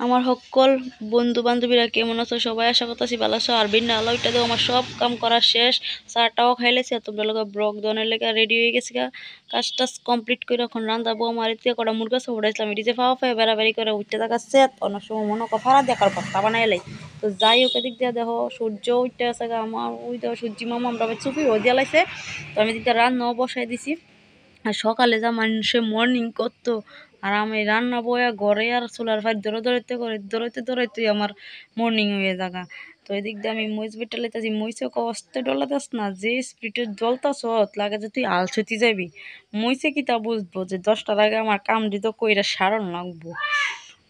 আমার সকল বন্ধু বান্ধবীরা কেমন আছো? সবাই আশা করতেছি ভালো আছো। আর বিন্না আলো ওইটা দেও আমার সব কাম করা শেষ, চাটাও খাইলেছি। আর তোমরা লোক ব্লগ দনের লেগে রেডি হয়ে গেছি গা, কাজ টাজ কমপ্লিট করে এখন রান্ধাবো। আমার এতে কটা মুরগা সব উড়াইছিলাম, এটি যে ফাওয়া ফাওয়া বেড়াবেড়ি করে উঠতে থাকাচ্ছে। অনেক সময় মনে ফাড়া দেখার ভর্তা বানাই এলাই। তো যাই হোক, এদিক দিয়ে দেখো সূর্য উঠতে আছে গা, আমার ওই দেখো সূর্যি মামা আমরা চুপি ও দিয়া লাইছে। তো আমি দিকটা রান্নাও বসাই দিছি। আর সকালে যা মানুষে মর্নিং করতো, আর আমি রান্না বয়া ঘরে আর চুলার ফাই দৌড়াইতে আমার মর্নিং হয়ে যাগা। তো এদিক দিয়ে আমি মহিষ বেটা লেতেছি, মহিষে কষ্টে ডলাতাস না, যে স্পিডে জ্বলতাস লাগে যে তুই আলসুতি যাবি। মহিষে কি তা বুঝবো যে 10টার আগে আমার কাম দিত কইরা সারণ লাগবো।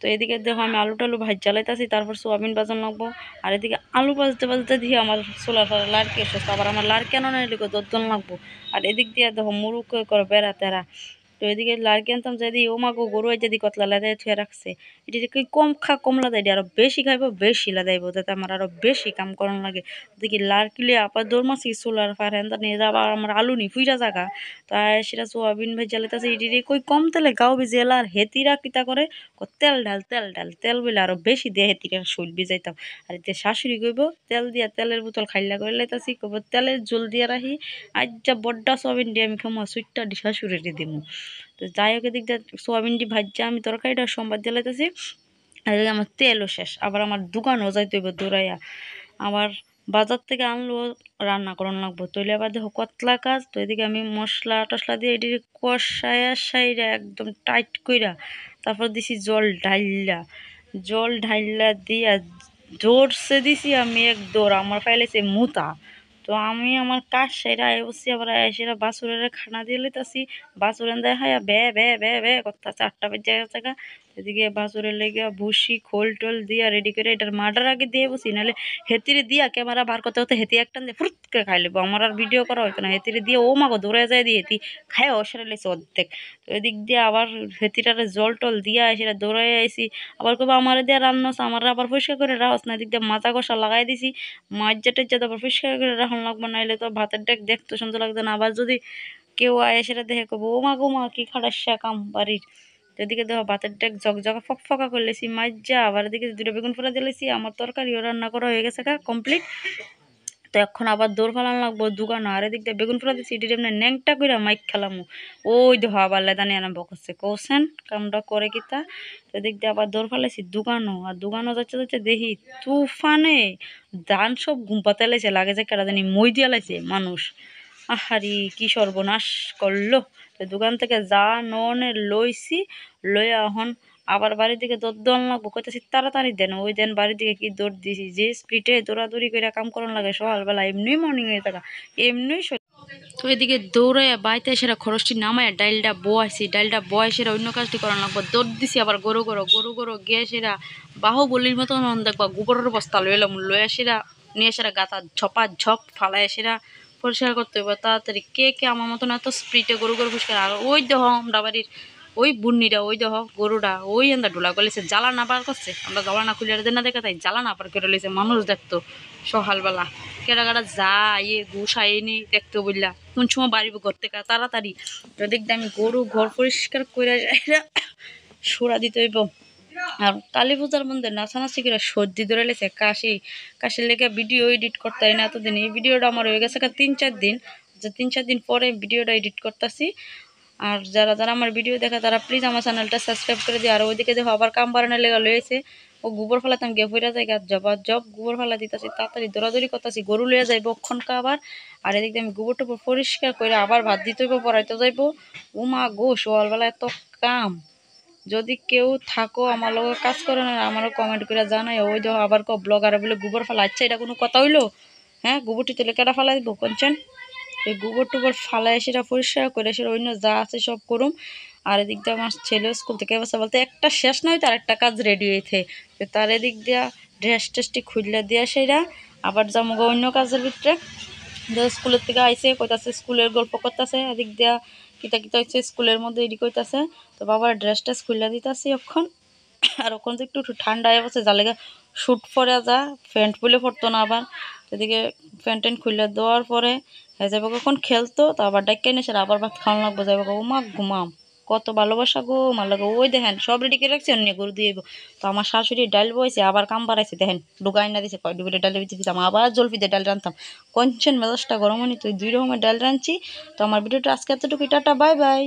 তো এদিকে দেখো আমি আলু টালু ভাজ জ্বালাইতেছি, তারপর সোয়াবিন বাজার লাগবো। আর এদিকে আলু ভাজতে ভাজতে দিয়ে আমার সোলার ফার লাড়কি এসে, আবার আমার লাড়কি আনো না এদিকে দরদন লাগবো। আর এদিক দিয়ে দেখো মুরুক করে বেড়া তেরা। তো এদিকে লাড়কি আনতাম যদি ও মাগো গরু যদি কতলা লাদাই থুয়ে রাখছে, এটি যে কম কম লাদাই আরো বেশি খাইবো, বেশি লাদাইবো, যাতে আমার আরো বেশি কাম করানো লাগে। দেখি লাড়কিলে আপার দৌড়মাছি সোলার ফার হ্যান্ডা নিয়ে যাবা, আমার আলু নি ফুইরা জাগা। তাই সেটা সোয়াবিন ভাই জ্বালাইতেছে, এটি কই কম তেলে গাও ভিজেলা। আর হেতিরা কিতা করে, তেল ঢাল তেল ঢাল, তেল বলে আরো বেশি দিয়ে হেতিরা শৈল ভিজাইতাম। আর এতে শাশুড়ি কইব তেল দিয়া তেলের বোতল খাইলা করে লাইতাছি, কইব তেলের জল দিয়ে রাখি। আজ যা বড্ডা সোয়াবিন দিয়ে আমি খামো, সুইটটা দি শাশুড়ি দিমু। তো যাই হোক, এদিক দিয়ে সোয়াবিনটি ভাজ্যা আমি তরকারিটা সোমবার দিয়ে লাইতেছি। আর এদিকে আমার তেলও শেষ, আবার আমার দোকানও যাইতে হইব দৌড়াইয়া। আবার বাজার থেকে আনলেও রান্না করানো লাগবো, তৈলে আবার দেখো কতলা কাজ। তো এদিকে আমি মশলা টসলা দিয়ে এটি কষায়া সাইরা একদম টাইট কইরা, তারপর দিছি জল ঢাইল্লা দিয়া জোরসে দিছি আমি এক দৌড়, আমার ফাইলেছে মুতা। তো আমি আমার কাজ সেরা আয় বসছি, আবার সেরা বাসুরের খানা দিয়ে লইতাছি। বাসুরেন দেয় হায়া বে বে বে বে করতেছে, 8টা বেজে গেছে গা। এদিকে বাসুরের লেগে ভুসি খোল টোল দিয়া রেডি করে এটার মার্ডার আগে দিয়ে বসি, নাহলে হেতিরে দিয়া ক্যামেরা বার করতে হতে হেতি একটা দিয়ে ফুরুত করে খাই লেবো, আমার আর ভিডিও করা হইতো না। হেতিরে দিয়ে ও মাগো দৌড়ে যায় দিয়ে হেতি খায় অসরে লেছে অর্ধেক। তো এদিক দিয়ে আবার হেতিটারে জল টল দিয়া সেটা দৌড়াই আইসি। আবার কবে আমার দিয়ে রান্না আমার আবার পরিষ্কার করে রাখস না, এদিক দিয়ে মাজা কষা লাগাই দিছি। মাজা টেজা তারপর পরিষ্কার করে রাখন লাগবো, নাইলে তো ভাতের ডেক দেখতে সুন্দর লাগতো না। আবার যদি কেউ আয় সেটা দেখে কবো ও মা গো মা কি খাটাসা কাম বাড়ির। তো এদিকে দেখো ভাতের ডেক জগজগা ফকফকা করলেছি মাজা, আবার এদিকে 2টা বেগুন ফোড়া দিলেছি। আমার তরকারিও রান্না করা হয়ে গেছে কমপ্লিট। তো এখন আবার দৌড় ফালান লাগবো দোকানো। আর এদিক দিয়ে বেগুন ফোড়া দিচ্ছি, এটি এমনি ন্যাংটা করে মাইক খেলামু। ওই দেখো আবার লেদানি আরম্ভ করছে, কৌছেন কামটা করে কিতা। তো এদিক দিয়ে আবার দৌড় ফালাইছি দোকানো। আর দোকানো যাচ্ছে যাচ্ছে দেখি তুফানে ধান সব ঘুম পাতে লাইছে, লাগে যে কেটা জানি মই দিয়া লাইছে মানুষ। আহারি কি সর্বনাশ করলো। তো দোকান থেকে যা ননে লইছি, লইয়া এখন আবার বাড়ির দিকে দৌড় দৌড় লাগবো, কইতেছি তাড়াতাড়ি দেন। ওই দেন বাড়ির দিকে কি দৌড় দিছি, যে স্পিডে দৌড়াদৌড়ি করে কাম করানো লাগে সকালবেলা, এমনি মর্নিং হয়ে থাকা এমনি। তো এদিকে দৌড়াইয়া বাইতে সেরা খরচটি নামায় ডাইলটা বয় সেরা অন্য কাজটি করানো লাগবো। দৌড় দিছি আবার গরু গিয়ে সেরা বাহুবলির মতন দেখবা গোবরের বস্তা লইলাম, লইয়া সেরা নিয়ে সেরা গাতা ঝপা ঝপ ফালায় সেরা পরিষ্কার করতে হবে তাড়াতাড়ি। কে কে আমার মতন এত স্পিডে গরু পরিষ্কার। আর ওই দেহ আমরা বাড়ির ওই বুন্নিটা, ওই দেহ গরুটা ওই আমরা ঢোলা করলেছে, জ্বালা না বার করছে। আমরা জ্বালা না খুলে না দেখা তাই জ্বালা না পার করে লইছে, মানুষ দেখতো সকালবেলা কেটা কাটা যা ইয়ে ঘুষ আইনি দেখতে বললা কোন সময় বাড়ি ঘর থেকে তাড়াতাড়ি। তো দেখতে আমি গরু ঘর পরিষ্কার করে সোরা দিতে হইব। আর কালী পূজার মধ্যে নাচানাচি করে সর্দি ধরে লেছে, কাশির লেগে ভিডিও এডিট করতে হয় না এতদিন। এই ভিডিওটা আমার হয়ে গেছে 3-4 দিন, যে 3-4 দিন পরে ভিডিওটা এডিট করতেছি। আর যারা যারা আমার ভিডিও দেখে তারা প্লিজ আমার চ্যানেলটা সাবস্ক্রাইব করে দিও। আর ওইদিকে দেখো আবার কাম বাড়ানোর লেগে লয়েছে, ও গোবর ফেলাতাম গিয়ে ফিরা যায় জব গোবর ফেলা দিতেছি, তাড়াতাড়ি দৌড়াদৌড়ি করতেছি, গরু লইয়া যাইব অক্ষণকা আবার। আর এদিক দিয়ে আমি গোবর টোবর পরিষ্কার করে আবার ভাত দিতে হইব, পড়াইতে যাইব। ও মা গো সকালবেলা এত কাম। যদি কেউ থাকো আমার লোক কাজ করে না, আমারও কমেন্ট করে জানাই। ওই দেখো আবার ব্লগারে বলে গোবর ফেলা, আচ্ছা এটা কোনো কথা হইলো? হ্যাঁ, গোবরটি তুলে কেটা ফেলাই দিব কঞ্চন? এই গোবর টোবর ফালাই সেটা পরিষ্কার করে সেটা অন্য যা আছে সব করুম। আর এদিক দিয়ে আমার ছেলে স্কুল থেকে বসে বলতে একটা শেষ নয় তার একটা কাজ রেডি হয়েছে। তো তার এদিক দিয়া ড্রেস টেসটি খুললে দিয়া সেরা আবার যাবো অন্য কাজের ভিতরে। স্কুলের থেকে আইসে কইতাছে স্কুলের গল্প করতেছে, এদিক দিয়া কিতা কিতা হচ্ছে স্কুলের মধ্যে এডি কইতাছে। তো বাবার ড্রেস টেস খুললে দিতেছি এখন। আর ওখান থেকে একটু ঠান্ডা হয়ে গেছে, যার লেগে শ্যুট পরে যা প্যান্ট বলে পড়তো না। আবার এদিকে প্যান্ট ট্যান্ট খুলে দেওয়ার পরে হয়ে যাবে কখন খেলতো, তো আবার ডাক্কে নিয়ে সেটা আবার ভাত খাওয়ানো লাগবো, যাবে ও মা ঘুমাম। কত ভালোবাসা গো আমার লাগে। ওই দেখেন সব রেডি করে রাখছি, অন্য গরু দিয়ে তো আমার শাশুড়ি ডাল বইছে, আবার কাম বাড়াইছে, দেখেন ডুগাই না দিছে, কয় ডুবুরে ডালের ভিতরে দিতাম, আবার জলফিতে ডাল রান্তাম। কঞ্চন মেজাজটা গরম হয়নি, তো 2 রকমের ডাল রাঁধছি। তো আমার ভিডিওটা আজকে এতটুকু, টাটা বাই বাই।